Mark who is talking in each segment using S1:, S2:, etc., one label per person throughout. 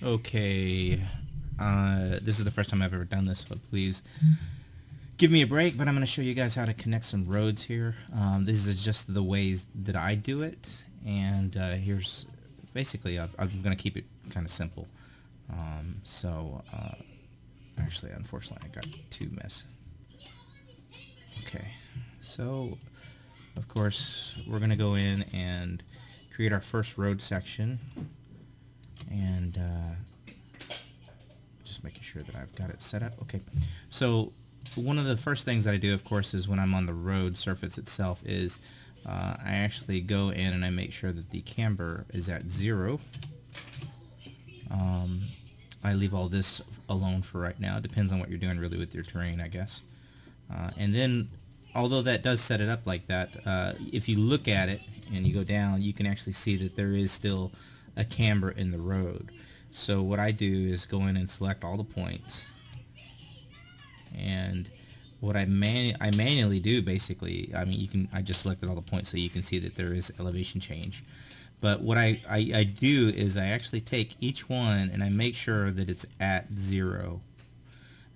S1: Okay, this is the first time I've ever done this, so please give me a break, but I'm going to show you guys how to connect some roads here. This is just the ways that I do it, and here's basically, I'm going to keep it kind of simple. Actually, unfortunately, I got two mess. Okay, so of course, we're going to go in and create our first road section, and just making sure that I've got it set up. Okay, so one of the first things that I do, of course, is when I'm on the road surface itself is I actually go in and I make sure that the camber is at 0. I leave all this alone for right now. It depends on what you're doing really with your terrain, I guess. And then, although that does set it up like that, if you look at it and you go down, you can actually see that there is still a camber in the road. So what I do is go in and select all the points, and what I manually do, basically, I just selected all the points so you can see that there is elevation change. But what I do is I actually take each one and I make sure that it's at 0.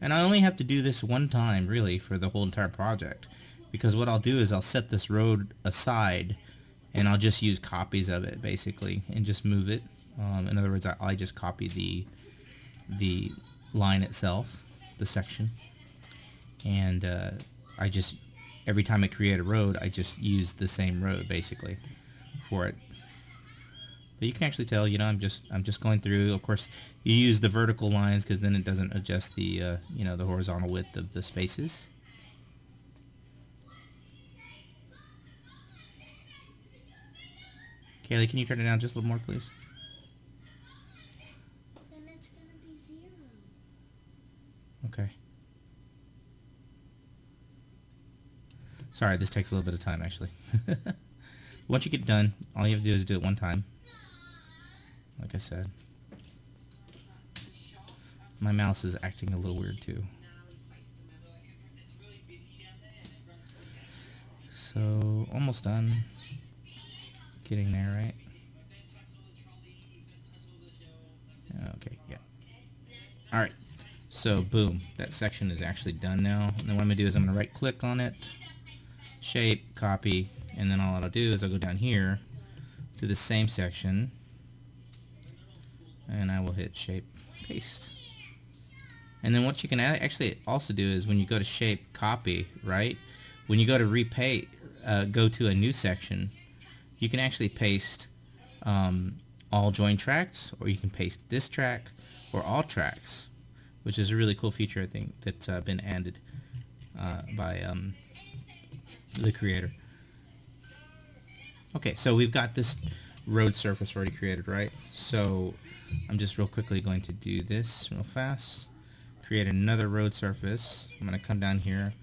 S1: And I only have to do this one time, really, for the whole entire project. Because what I'll do is I'll set this road aside and I'll just use copies of it, basically, and just move it. In other words, I just copy the line itself, the section. And every time I create a road, I just use the same road, basically, for it. But you can actually tell, I'm just going through. Of course, you use the vertical lines because then it doesn't adjust the the horizontal width of the spaces. Kaylee, can you turn it down just a little more, please?
S2: Then it's gonna be 0.
S1: Okay. Sorry, this takes a little bit of time, actually. Once you get done, all you have to do is do it one time. Like I said. My mouse is acting a little weird too. So, almost done. Getting there, right? Okay, yeah. Alright, so boom, that section is actually done now. And then what I'm going to do is I'm going to right click on it, shape, copy, and then all I'll do is I'll go down here to the same section, and I will hit shape, paste. And then what you can actually also do is when you go to shape, copy, right? When you go to go to a new section, you can actually paste all join tracks, or you can paste this track or all tracks, which is a really cool feature, I think, that's been added by the creator. Okay, so we've got this road surface already created, right? So I'm just real quickly going to do this real fast. Create another road surface. I'm going to come down here.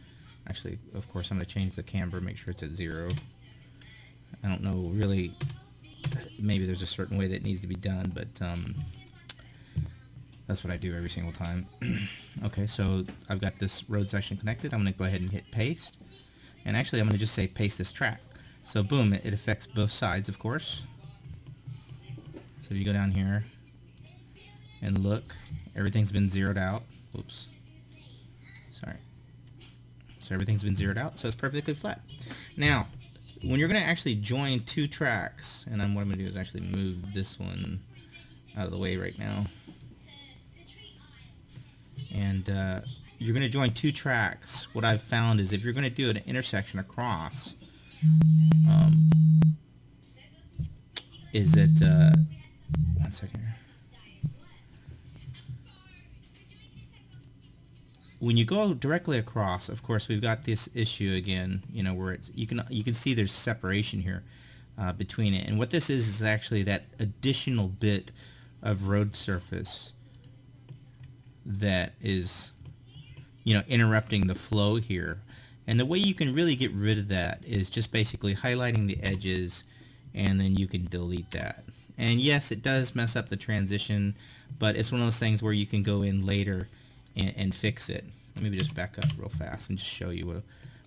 S1: Actually, of course, I'm going to change the camber, make sure it's at 0. I don't know, really, maybe there's a certain way that needs to be done, but that's what I do every single time. Okay, so I've got this road section connected. I'm going to go ahead and hit paste. And actually, I'm going to just say paste this track. So boom, it affects both sides, of course. So if you go down here and look, everything's been zeroed out. Oops. Sorry. So everything's been zeroed out, so it's perfectly flat. Now, when you're going to actually join two tracks, and what I'm going to do is actually move this one out of the way right now. And you're going to join two tracks. What I've found is if you're going to do an intersection across, one second here. When you go directly across, of course, we've got this issue again, where you can see there's separation here between it. And what this is actually that additional bit of road surface that is, interrupting the flow here. And the way you can really get rid of that is just basically highlighting the edges, and then you can delete that. And yes, it does mess up the transition, but it's one of those things where you can go in later and fix it. Let me just back up real fast and just show you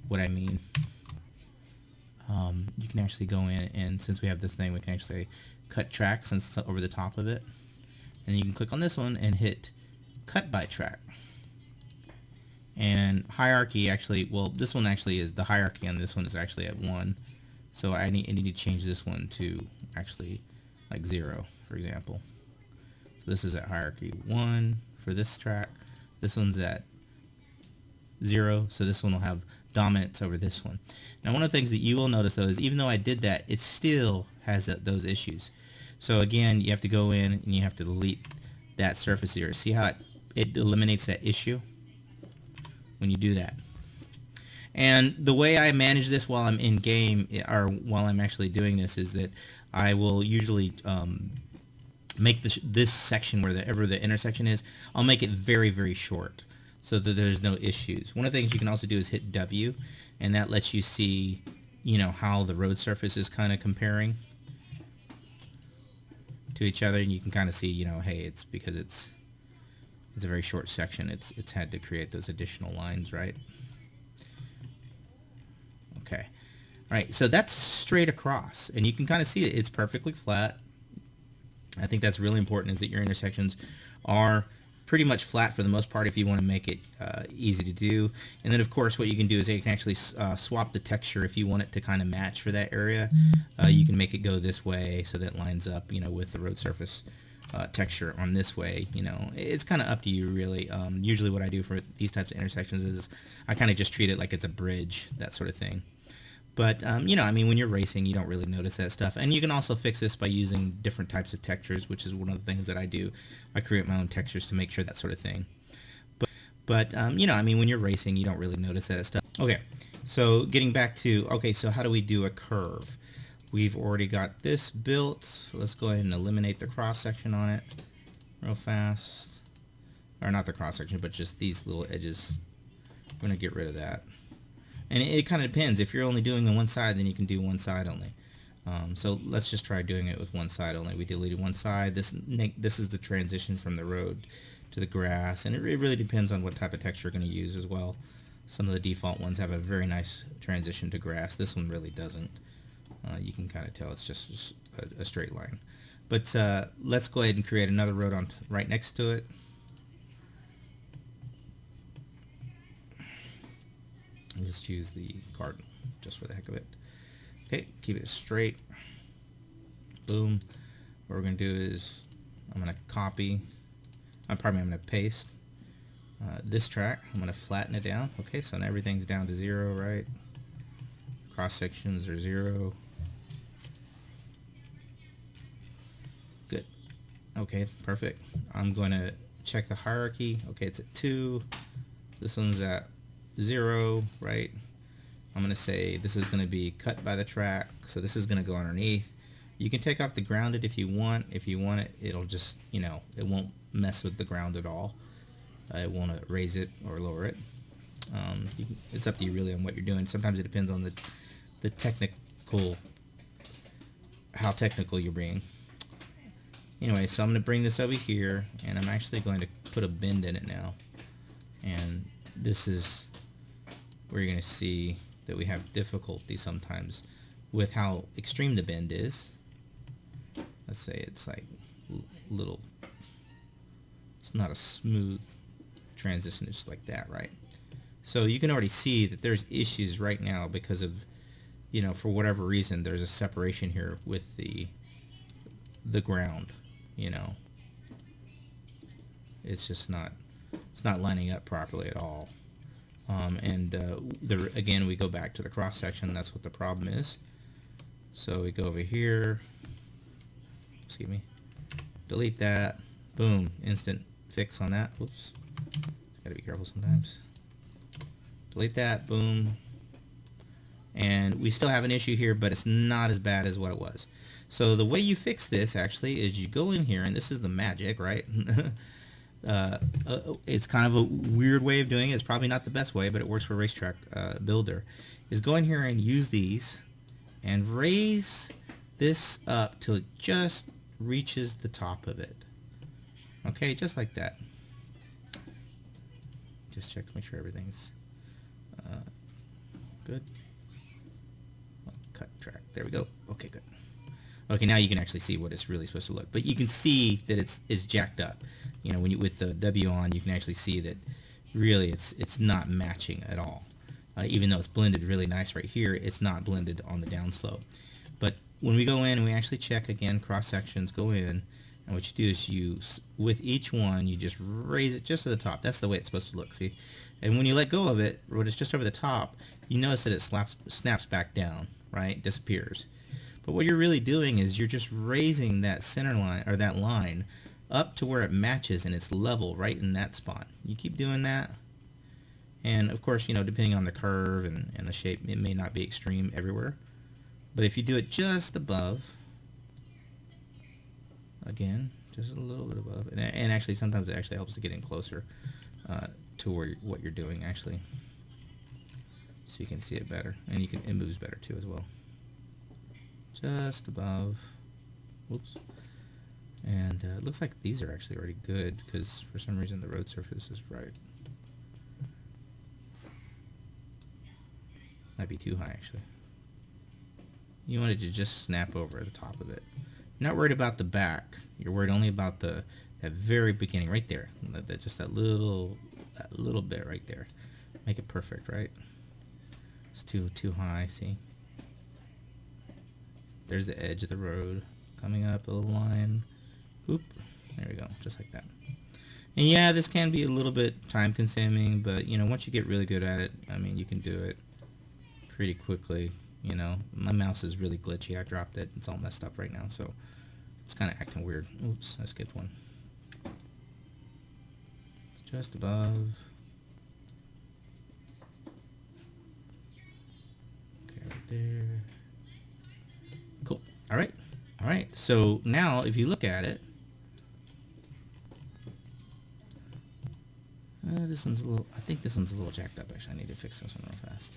S1: what I mean. You can actually go in, and since we have this thing, we can actually cut tracks over the top of it. and you can click on this one and hit cut by track. And hierarchy actually, well, this one actually is, the hierarchy on this one is actually at 1. So I need to change this one to actually like 0, for example. So this is at hierarchy 1 for this track. This one's at 0, so this one will have dominance over this one. Now one of the things that you will notice though is even though I did that, it still has those issues. So again, you have to go in and you have to delete that surface here. See how it eliminates that issue when you do that. And the way I manage this while I'm in game, or while I'm actually doing this, is that I will usually make this section wherever the intersection is, I'll make it very, very short so that there's no issues. One of the things you can also do is hit W, and that lets you see, you know, how the road surface is kind of comparing to each other, and you can kind of see, you know, hey, it's because it's a very short section. It's had to create those additional lines, right? Okay. All right, so that's straight across, and you can kind of see it. It's perfectly flat. I think that's really important, is that your intersections are pretty much flat for the most part if you want to make it easy to do. And then of course what you can do is you can actually swap the texture if you want it to kind of match for that area. You can make it go this way so that it lines up, you know, with the road surface texture on this way. You know, it's kind of up to you really. Usually what I do for these types of intersections is I kind of just treat it like it's a bridge, that sort of thing. But, you know, I mean, when you're racing, you don't really notice that stuff. And you can also fix this by using different types of textures, which is one of the things that I do. I create my own textures to make sure that sort of thing. But you know, I mean, when you're racing, you don't really notice that stuff. Okay, so getting back to, okay, so how do we do a curve? We've already got this built. So let's go ahead and eliminate the cross-section on it real fast. Or not the cross-section, but just these little edges. I'm going to get rid of that. And it kind of depends. If you're only doing on one side, then you can do one side only. So let's just try doing it with one side only. We deleted one side. This is the transition from the road to the grass, and it really depends on what type of texture you're going to use as well. Some of the default ones have a very nice transition to grass. This one really doesn't. You can kind of tell it's just a straight line. But let's go ahead and create another road on right next to it. Just use the cardinal just for the heck of it. Okay, keep it straight. Boom. What we're going to do is I'm going to copy. I'm going to paste this track. I'm going to flatten it down. Okay, so now everything's down to 0, right? Cross sections are 0. Good. Okay, perfect. I'm going to check the hierarchy. Okay, it's at 2. This one's at 0, right? I'm going to say this is going to be cut by the track, so this is going to go underneath. You can take off the grounded if you want. If you want it, it'll just, you know, it won't mess with the ground at all. It won't raise it or lower it. It's up to you really on what you're doing. Sometimes it depends on the technical, how technical you're being. Anyway, so I'm going to bring this over here, and I'm actually going to put a bend in it now. And this is where you're going to see that we have difficulty sometimes with how extreme the bend is. Let's say it's like little, it's not a smooth transition, it's like that, right? So you can already see that there's issues right now because of, you know, for whatever reason, there's a separation here with the ground, you know. It's just not, it's not lining up properly at all. Again, we go back to the cross section. That's what the problem is. So we go over here. Excuse me. Delete that. Boom. Instant fix on that. Whoops. Gotta be careful sometimes. Delete that. Boom. And we still have an issue here, but it's not as bad as what it was. So the way you fix this actually is you go in here, and this is the magic, right? It's kind of a weird way of doing it. It's probably not the best way, but it works for Racetrack Builder. Is go in here and use these and raise this up till it just reaches the top of it. Okay, just like that. Just check to make sure everything's good. Cut track. There we go. Okay, good. Okay, now you can actually see what it's really supposed to look. But you can see that it's jacked up. You know, when you with the W on, you can actually see that really it's not matching at all. Even though it's blended really nice right here, it's not blended on the downslope. But when we go in and we actually check again, cross sections, go in, and what you do is with each one, you just raise it just to the top. That's the way it's supposed to look, see? And when you let go of it, when it's just over the top, you notice that it snaps back down, right? Disappears. But what you're really doing is you're just raising that center line, or that line, up to where it matches and it's level right in that spot. You keep doing that. And of course, you know, depending on the curve and the shape, it may not be extreme everywhere. But if you do it just above, again, just a little bit above, and actually sometimes it actually helps to get in closer to what you're doing actually, so you can see it better, and it moves better too as well. Just above, whoops, and it looks like these are actually already good because for some reason the road surface is right. Might be too high actually. You want it to just snap over the top of it. You're not worried about the back. You're worried only about that very beginning right there. Just that little bit right there. Make it perfect, right? It's too high. See? There's the edge of the road coming up a little line. Oop. There we go. Just like that. And yeah, this can be a little bit time consuming, but you know, once you get really good at it, I mean, you can do it pretty quickly. You know, my mouse is really glitchy. I dropped it. It's all messed up right now, so it's kind of acting weird. Oops, I skipped one. Just above. Okay, right there. Cool. All right. All right. So now, if you look at it, this one's a little. I think this one's a little jacked up. Actually, I need to fix this one real fast.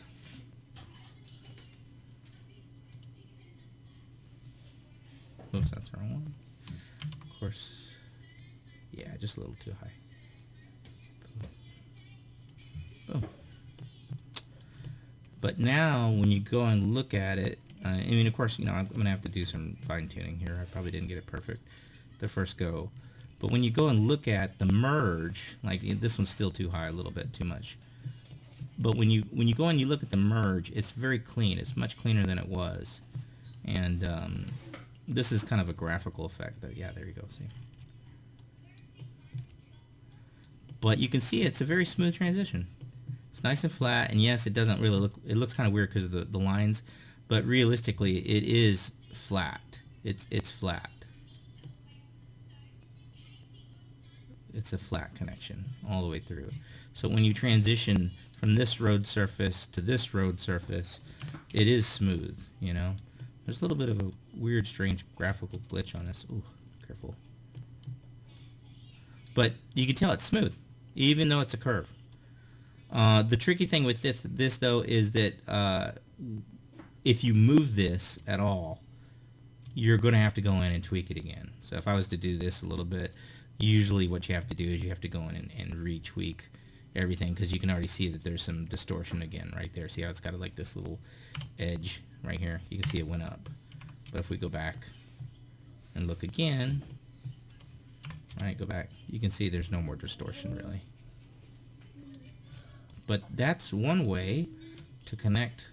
S1: Oops, that's the wrong one. Of course, yeah, just a little too high. Boom. But now, when you go and look at it, I mean, of course, you know, I'm going to have to do some fine-tuning here. I probably didn't get it perfect the first go. But when you go and look at the merge, like this one's still too high, a little bit too much. But when you go and you look at the merge, it's very clean. It's much cleaner than it was. And this is kind of a graphical effect, though. Yeah, there you go. See, but you can see it's a very smooth transition. It's nice and flat, and yes, it doesn't really look. It looks kind of weird because of the lines, but realistically, it is flat. It's flat. It's a flat connection all the way through. So when you transition from this road surface to this road surface, it is smooth. You know. There's a little bit of a weird, strange graphical glitch on this. Ooh, careful. But you can tell it's smooth, even though it's a curve. The tricky thing with this though is that if you move this at all, you're going to have to go in and tweak it again. So if I was to do this a little bit, usually what you have to do is you have to go in and retweak everything, because you can already see that there's some distortion again right there. See how it's got like this little edge right here? You can see it went up. But if we go back and look again, right, go back, you can see there's no more distortion really. But that's one way to connect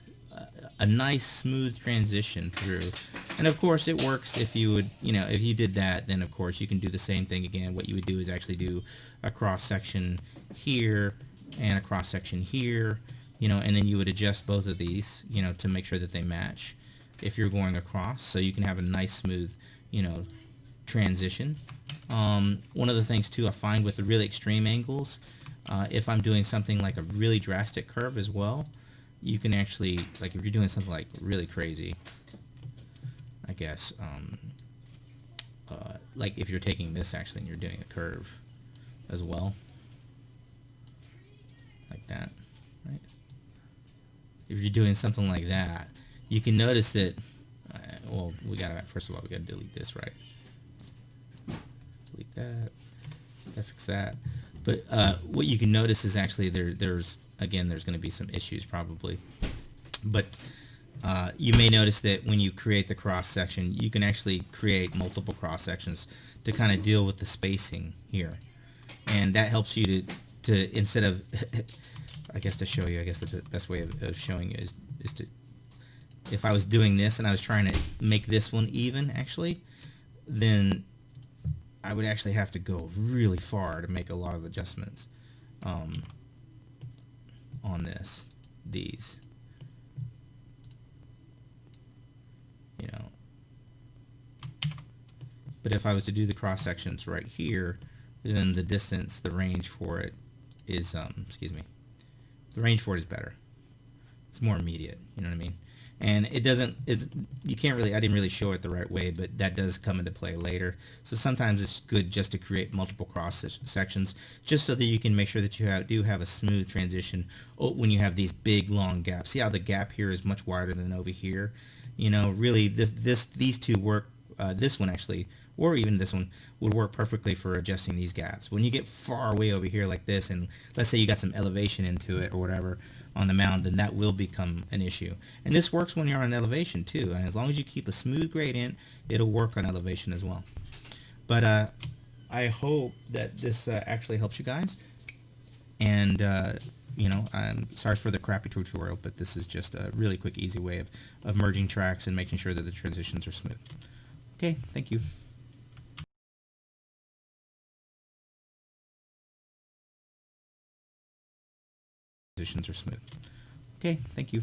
S1: a nice smooth transition through. And of course it works if you would, you know, if you did that, then of course you can do the same thing again. What you would do is actually do a cross section here and a cross section here, you know, and then you would adjust both of these, you know, to make sure that they match if you're going across, so you can have a nice smooth, you know, transition. One of the things too I find with the really extreme angles, if I'm doing something like a really drastic curve as well, you can actually, like if you're doing something like really crazy, I guess, like if you're taking this actually and you're doing a curve as well, like that, right? If you're doing something like that, you can notice that, well, first of all, we gotta delete this, right? Delete that, fix that. But what you can notice is actually there's going to be some issues probably. But you may notice that when you create the cross section, you can actually create multiple cross sections to kind of deal with the spacing here, and that helps you to instead of I guess to show you, I guess the best way of showing you is to, if I was doing this and I was trying to make this one even actually, then I would actually have to go really far to make a lot of adjustments on these. You know, but if I was to do the cross sections right here, then the distance, the range for it is excuse me, the range for it is better. It's more immediate, you know what I mean? And it doesn't, you can't really, I didn't really show it the right way, but that does come into play later. So sometimes it's good just to create multiple cross sections, just so that you can make sure that you do have a smooth transition when you have these big long gaps. See how the gap here is much wider than over here? You know, really these two work, this one actually, or even this one, would work perfectly for adjusting these gaps. When you get far away over here like this, and let's say you got some elevation into it or whatever on the mound, then that will become an issue. And this works when you're on elevation too, and as long as you keep a smooth gradient, it'll work on elevation as well. But I hope that this actually helps you guys, and you know, I'm sorry for the crappy tutorial, but this is just a really quick, easy way of merging tracks and making sure that the transitions are smooth. Okay, thank you. Transitions are smooth. Okay, thank you.